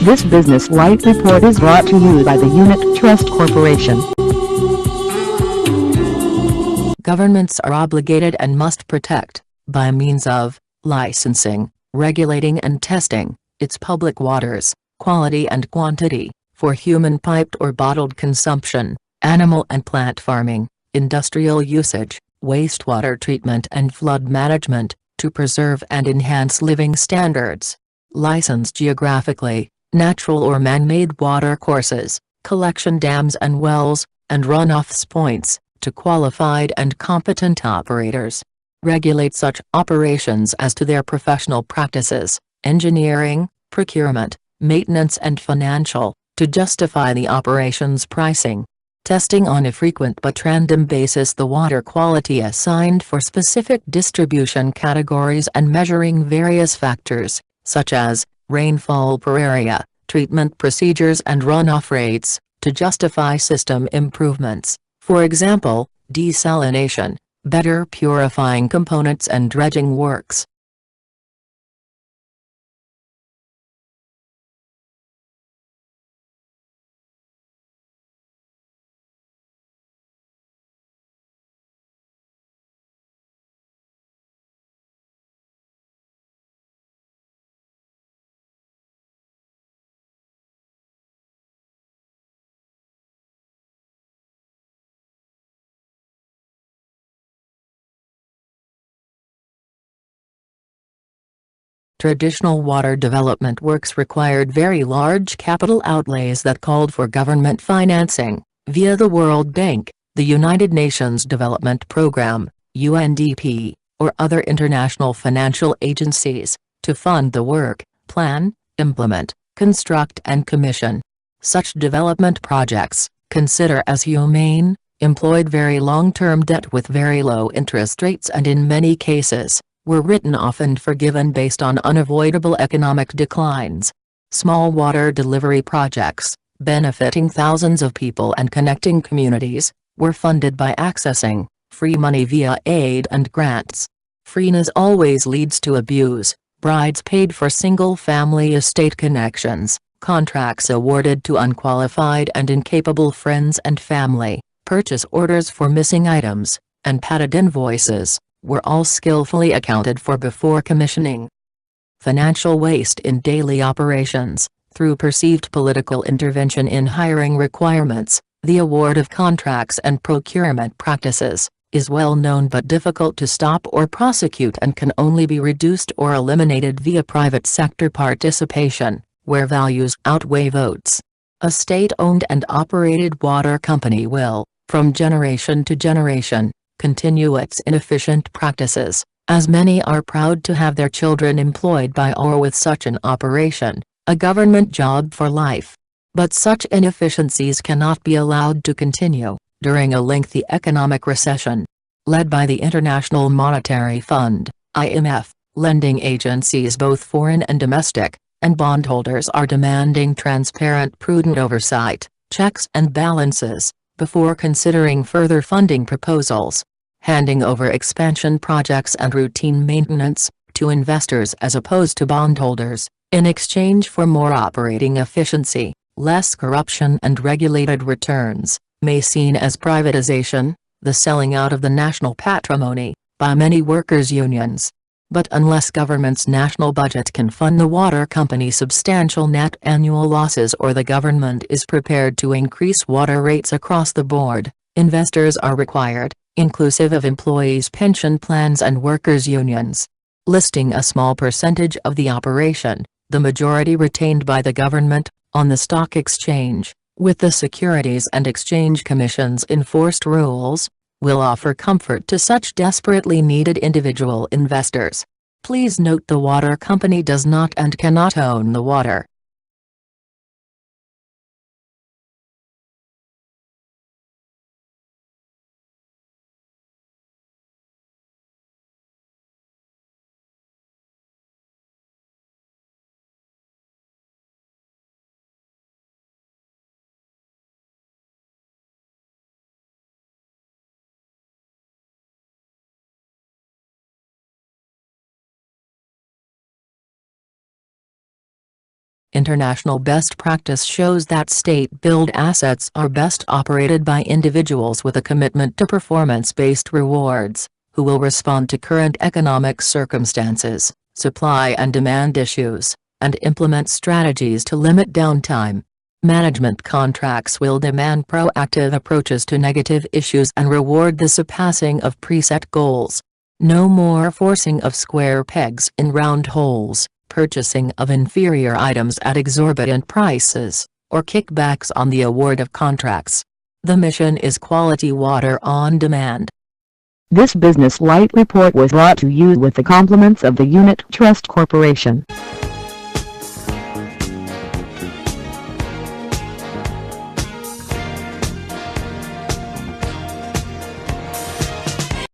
This Business Life report is brought to you by the Unit Trust Corporation. Governments are obligated and must protect, by means of licensing, regulating and testing, its public waters, quality and quantity, for human piped or bottled consumption, animal and plant farming, industrial usage, wastewater treatment and flood management, to preserve and enhance living standards. License geographically, natural or man-made water courses, collection dams and wells, and runoff points, to qualified and competent operators. Regulate such operations as to their professional practices, engineering, procurement, maintenance and financial, to justify the operation's pricing. Testing on a frequent but random basis the water quality assigned for specific distribution categories and measuring various factors, such as rainfall per area, treatment procedures and runoff rates, to justify system improvements, for example, desalination, better purifying components and dredging works. Traditional water development works required very large capital outlays that called for government financing, via the World Bank, the United Nations Development Programme, UNDP, or other international financial agencies, to fund the work, plan, implement, construct and commission. Such development projects, consider as humane, employed very long-term debt with very low interest rates and in many cases, were written off and forgiven based on unavoidable economic declines. Small water delivery projects, benefiting thousands of people and connecting communities, were funded by accessing free money via aid and grants. Freeness always leads to abuse, brides paid for single-family estate connections, contracts awarded to unqualified and incapable friends and family, purchase orders for missing items, and padded invoices, were all skillfully accounted for before commissioning. Financial waste in daily operations, through perceived political intervention in hiring requirements, the award of contracts and procurement practices, is well known but difficult to stop or prosecute and can only be reduced or eliminated via private sector participation, where values outweigh votes. A state-owned and operated water company will, from generation to generation, continue its inefficient practices, as many are proud to have their children employed by or with such an operation, a government job for life. But such inefficiencies cannot be allowed to continue, during a lengthy economic recession. Led by the International Monetary Fund, IMF, lending agencies both foreign and domestic, and bondholders are demanding transparent prudent oversight, checks and balances, before considering further funding proposals. Handing over expansion projects and routine maintenance, to investors as opposed to bondholders, in exchange for more operating efficiency, less corruption and regulated returns, may seen as privatization, the selling out of the national patrimony, by many workers' unions. But unless government's national budget can fund the water company's substantial net annual losses or the government is prepared to increase water rates across the board, investors are required, inclusive of employees' pension plans and workers' unions. Listing a small percentage of the operation, the majority retained by the government, on the stock exchange, with the Securities and Exchange Commission's enforced rules, will offer comfort to such desperately needed individual investors. Please note the water company does not and cannot own the water. International best practice shows that state-built assets are best operated by individuals with a commitment to performance-based rewards, who will respond to current economic circumstances, supply and demand issues, and implement strategies to limit downtime. Management contracts will demand proactive approaches to negative issues and reward the surpassing of preset goals. No more forcing of square pegs in round holes, purchasing of inferior items at exorbitant prices, or kickbacks on the award of contracts. The mission is quality water on demand. This Business Light report was brought to you with the compliments of the Unit Trust Corporation.